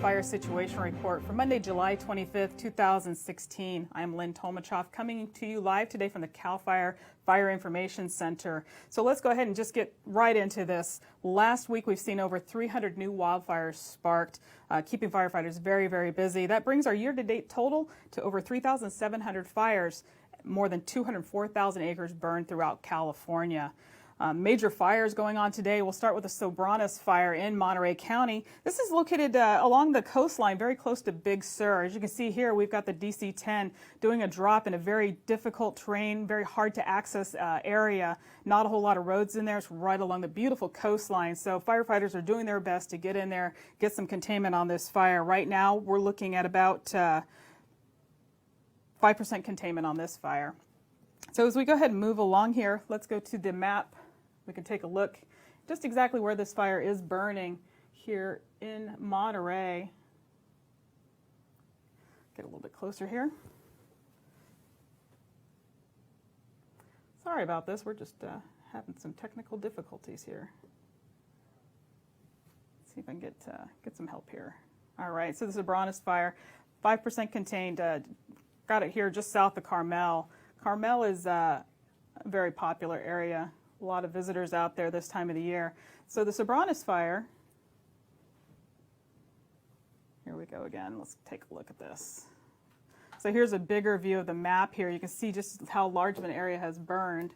Fire Situation Report for Monday, July 25th, 2016. I'm Lynn Tomachoff coming to you live today from the CAL FIRE Fire Information Center. So let's go ahead and just get right into this. Last week we've seen over 300 new wildfires sparked, keeping firefighters very, very busy. That brings our year-to-date total to over 3,700 fires, more than 204,000 acres burned throughout California. Major fires going on today. We'll start with the Sobranos fire in Monterey County. This is located along the coastline, very close to Big Sur. As you can see here, we've got the DC-10 doing a drop in a very difficult terrain, very hard to access area. Not a whole lot of roads in there. It's right along the beautiful coastline. So firefighters are doing their best to get in there, get some containment on this fire. Right now, we're looking at about 5% containment on this fire. So as we go ahead and move along here, let's go to the map. We can take a look just exactly where this fire is burning here in Monterey. Get a little bit closer here. Sorry about this, we're just having some technical difficulties here. Let's see if I can get some help here. All right, so the Sobranos fire, 5% contained. Got it here just south of Carmel. Carmel is a very popular area. A lot of visitors out there this time of the year. So the Sobranos fire, here we go again. Let's take a look at this. So here's a bigger view of the map here. You can see just how large of an area has burned.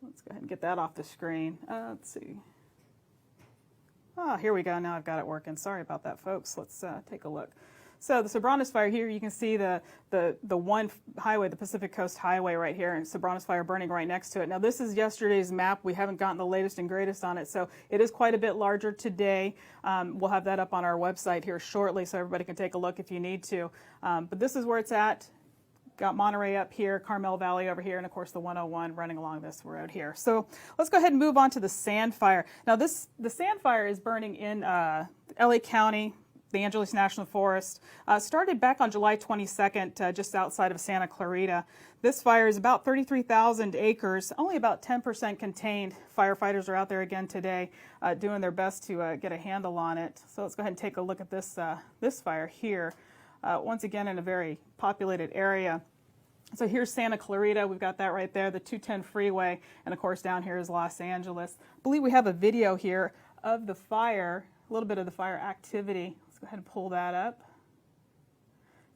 Let's go ahead and get that off the screen. Let's see. Oh, here we go. Now I've got it working. Sorry about that, folks. Let's take a look. So the Sobranos fire here, you can see the one highway, the Pacific Coast Highway right here, and Sobranos fire burning right next to it. Now this is yesterday's map. We haven't gotten the latest and greatest on it, so it is quite a bit larger today. We'll have that up on our website here shortly so everybody can take a look if you need to. But this is where it's at. Got Monterey up here, Carmel Valley over here, and of course the 101 running along this road here. So let's go ahead and move on to the Sand Fire. Now the Sand Fire is burning in LA County, the Angeles National Forest. Started back on July 22nd, just outside of Santa Clarita. This fire is about 33,000 acres, only about 10% contained. Firefighters are out there again today doing their best to get a handle on it. So let's go ahead and take a look at this, this fire here. Once again in a very populated area. So here's Santa Clarita, we've got that right there, the 210 freeway, and of course down here is Los Angeles. I believe we have a video here of the fire, a little bit of the fire activity. Go ahead and pull that up.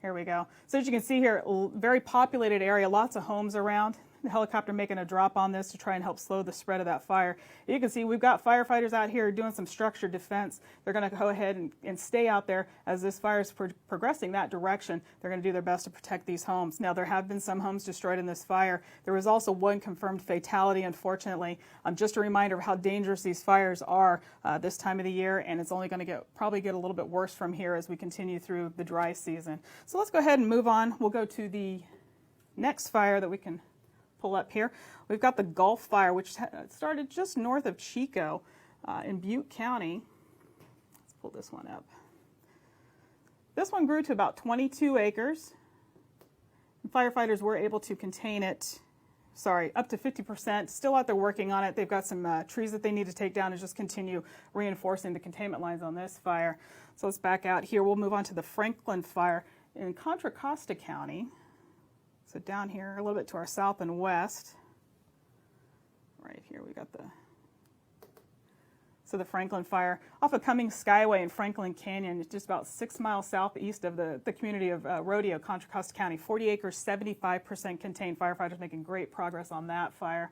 Here we go. So as you can see here, very populated area, lots of homes around. The helicopter making a drop on this to try and help slow the spread of that fire. You can see we've got firefighters out here doing some structured defense. They're going to go ahead and stay out there as this fire is progressing that direction. They're going to do their best to protect these homes. Now there have been some homes destroyed in this fire. There was also one confirmed fatality, unfortunately. Just a reminder of how dangerous these fires are this time of the year, and it's only going to probably get a little bit worse from here as we continue through the dry season. So let's go ahead and move on. We'll go to the next fire that we can pull up here. We've got the Gulf Fire, which started just north of Chico in Butte County. Let's pull this one up. This one grew to about 22 acres. And firefighters were able to contain it, up to 50%. Still out there working on it. They've got some trees that they need to take down and just continue reinforcing the containment lines on this fire. So let's back out here. We'll move on to the Franklin Fire in Contra Costa County. So down here, a little bit to our south and west, right here we got the Franklin Fire off of Cummings Skyway in Franklin Canyon. It's just about 6 miles southeast of the community of Rodeo, Contra Costa County. 40 acres, 75% contained. Firefighters making great progress on that fire.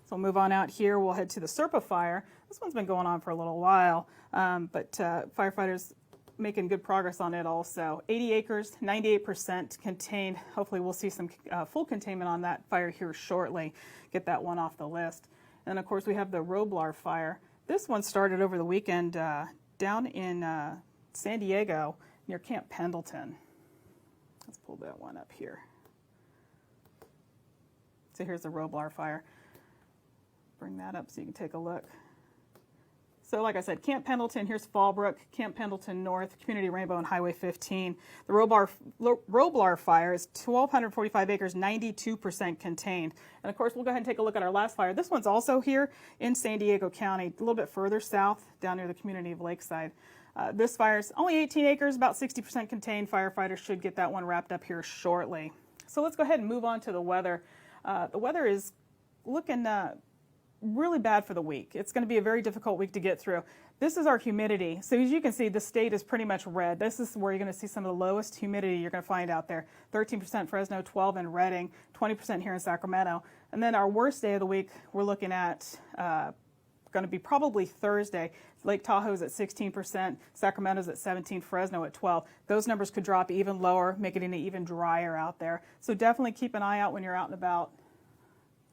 So we'll move on out here. We'll head to the Serpa Fire. This one's been going on for a little while, but firefighters making good progress on it also. 80 acres, 98% contained. Hopefully we'll see some full containment on that fire here shortly. Get that one off the list. And of course we have the Roblar Fire. This one started over the weekend down in San Diego near Camp Pendleton. Let's pull that one up here. So here's the Roblar Fire. Bring that up so you can take a look. So like I said, Camp Pendleton, here's Fallbrook, Camp Pendleton North, Community Rainbow, and Highway 15. The Roblar fire is 1,245 acres, 92% contained. And of course, we'll go ahead and take a look at our last fire. This one's also here in San Diego County, a little bit further south, down near the community of Lakeside. This fire is only 18 acres, about 60% contained. Firefighters should get that one wrapped up here shortly. So let's go ahead and move on to the weather. The weather is looking really bad for the week. It's going to be a very difficult week to get through. This is our humidity. So as you can see, the state is pretty much red. This is where you're going to see some of the lowest humidity you're going to find out there. 13% Fresno, 12% in Redding, 20% here in Sacramento. And then our worst day of the week, we're looking at going to be probably Thursday. Lake Tahoe's at 16%, Sacramento's at 17%, Fresno at 12%. Those numbers could drop even lower, making it even drier out there. So definitely keep an eye out when you're out and about.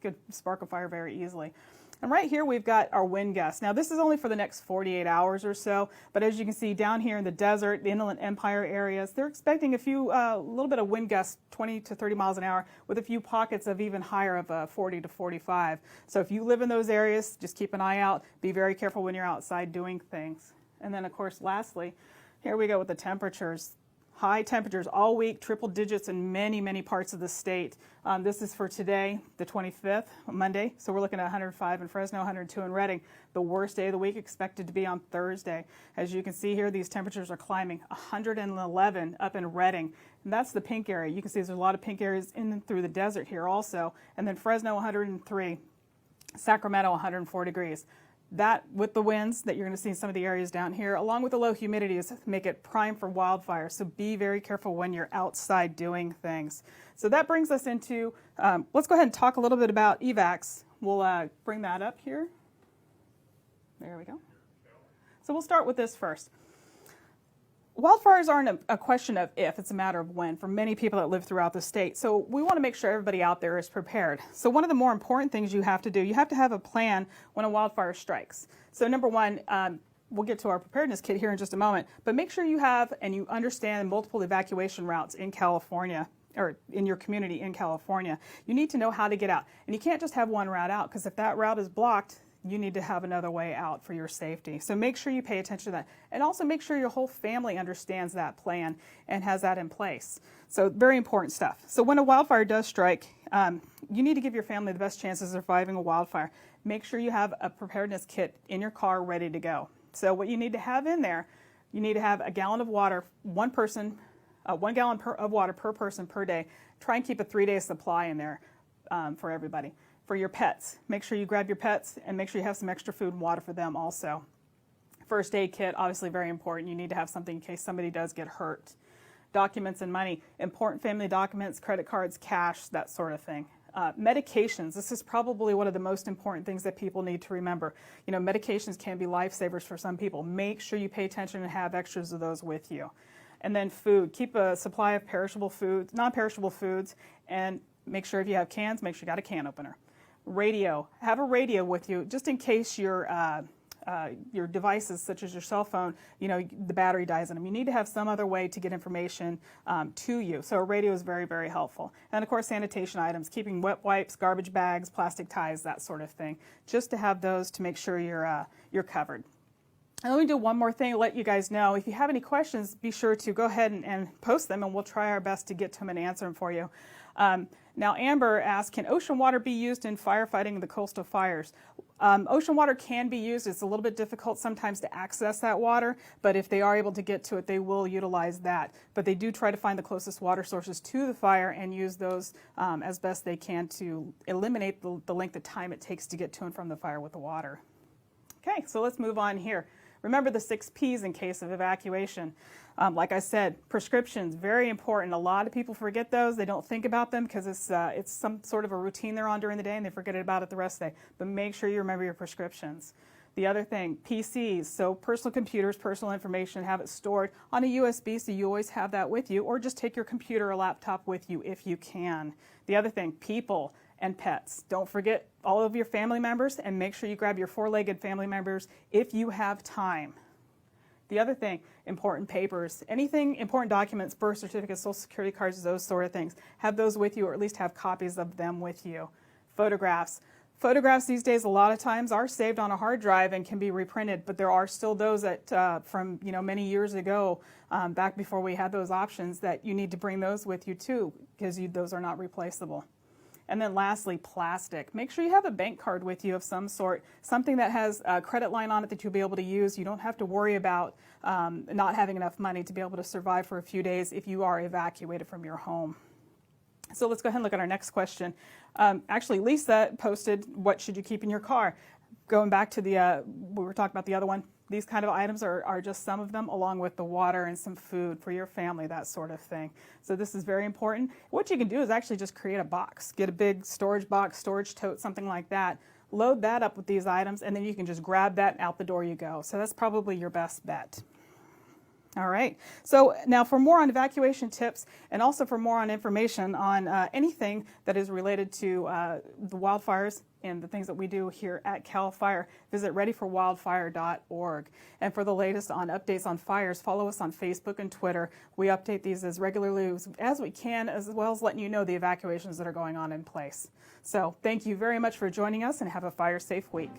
Could spark a fire very easily. And right here we've got our wind gusts. Now this is only for the next 48 hours or so, but as you can see down here in the desert, the Inland Empire areas, they're expecting a little bit of wind gusts, 20 to 30 miles an hour, with a few pockets of even higher of 40 to 45. So if you live in those areas, just keep an eye out. Be very careful when you're outside doing things. And then of course, lastly, here we go with the temperatures. High temperatures all week, triple digits in many, many parts of the state. This is for today, the 25th, Monday. So we're looking at 105 in Fresno, 102 in Redding. The worst day of the week expected to be on Thursday. As you can see here, these temperatures are climbing. 111 up in Redding. And that's the pink area. You can see there's a lot of pink areas in and through the desert here also. And then Fresno, 103. Sacramento, 104 degrees. That, with the winds that you're going to see in some of the areas down here, along with the low humidity, make it prime for wildfire. So be very careful when you're outside doing things. So that brings us into, let's go ahead and talk a little bit about evacs. We'll bring that up here. There we go. So we'll start with this first. Wildfires aren't a question of if, it's a matter of when for many people that live throughout the state. So we want to make sure everybody out there is prepared. So one of the more important things you have to do, you have to have a plan when a wildfire strikes. So number one, we'll get to our preparedness kit here in just a moment, but make sure you have and you understand multiple evacuation routes in California or in your community in California. You need to know how to get out. And you can't just have one route out, because if that route is blocked, you need to have another way out for your safety. So make sure you pay attention to that. And also make sure your whole family understands that plan and has that in place. So very important stuff. So when a wildfire does strike, you need to give your family the best chances of surviving a wildfire. Make sure you have a preparedness kit in your car ready to go. So what you need to have in there, you need to have a gallon of water, one gallon of water per person per day. Try and keep a 3-day supply in there for everybody. For your pets, make sure you grab your pets and make sure you have some extra food and water for them also. First aid kit, obviously very important. You need to have something in case somebody does get hurt. Documents and money, important family documents, credit cards, cash, that sort of thing. Medications, this is probably one of the most important things that people need to remember. You know, medications can be lifesavers for some people. Make sure you pay attention and have extras of those with you. And then food, keep a supply of perishable foods, non-perishable foods, and make sure if you have cans, make sure you got a can opener. Radio, have a radio with you just in case your devices, such as your cell phone, you know, the battery dies in them. You need to have some other way to get information to you. So a radio is very, very helpful. And of course, sanitation items, keeping wet wipes, garbage bags, plastic ties, that sort of thing, just to have those to make sure you're covered. And let me do one more thing to let you guys know. If you have any questions, be sure to go ahead and post them, and we'll try our best to get to them and answer them for you. Now, Amber asked, can ocean water be used in firefighting the coastal fires? Ocean water can be used. It's a little bit difficult sometimes to access that water, but if they are able to get to it, they will utilize that. But they do try to find the closest water sources to the fire and use those as best they can to eliminate the length of time it takes to get to and from the fire with the water. Okay, so let's move on here. Remember the 6 P's in case of evacuation. Like I said, prescriptions, very important. A lot of people forget those. They don't think about them because it's some sort of a routine they're on during the day and they forget about it the rest of the day. But make sure you remember your prescriptions. The other thing, PCs, so personal computers, personal information, have it stored on a USB so you always have that with you, or just take your computer or laptop with you if you can. The other thing, people and pets. Don't forget all of your family members and make sure you grab your 4-legged family members if you have time. The other thing, important papers, anything, important documents, birth certificates, social security cards, those sort of things. Have those with you, or at least have copies of them with you. Photographs. Photographs these days a lot of times are saved on a hard drive and can be reprinted, but there are still those that from many years ago, back before we had those options, that you need to bring those with you too, because those are not replaceable. And then lastly, plastic. Make sure you have a bank card with you of some sort, something that has a credit line on it that you'll be able to use. You don't have to worry about not having enough money to be able to survive for a few days if you are evacuated from your home. So let's go ahead and look at our next question. Actually, Lisa posted, what should you keep in your car? Going back to we were talking about the other one, these kind of items are just some of them, along with the water and some food for your family, that sort of thing. So this is very important. What you can do is actually just create a box. Get a big storage box, storage tote, something like that. Load that up with these items, and then you can just grab that and out the door you go. So that's probably your best bet. All right, so now for more on evacuation tips and also for more on information on anything that is related to the wildfires and the things that we do here at CAL FIRE, visit readyforwildfire.org. And for the latest on updates on fires, follow us on Facebook and Twitter. We update these as regularly as we can, as well as letting you know the evacuations that are going on in place. So thank you very much for joining us, and have a fire-safe week.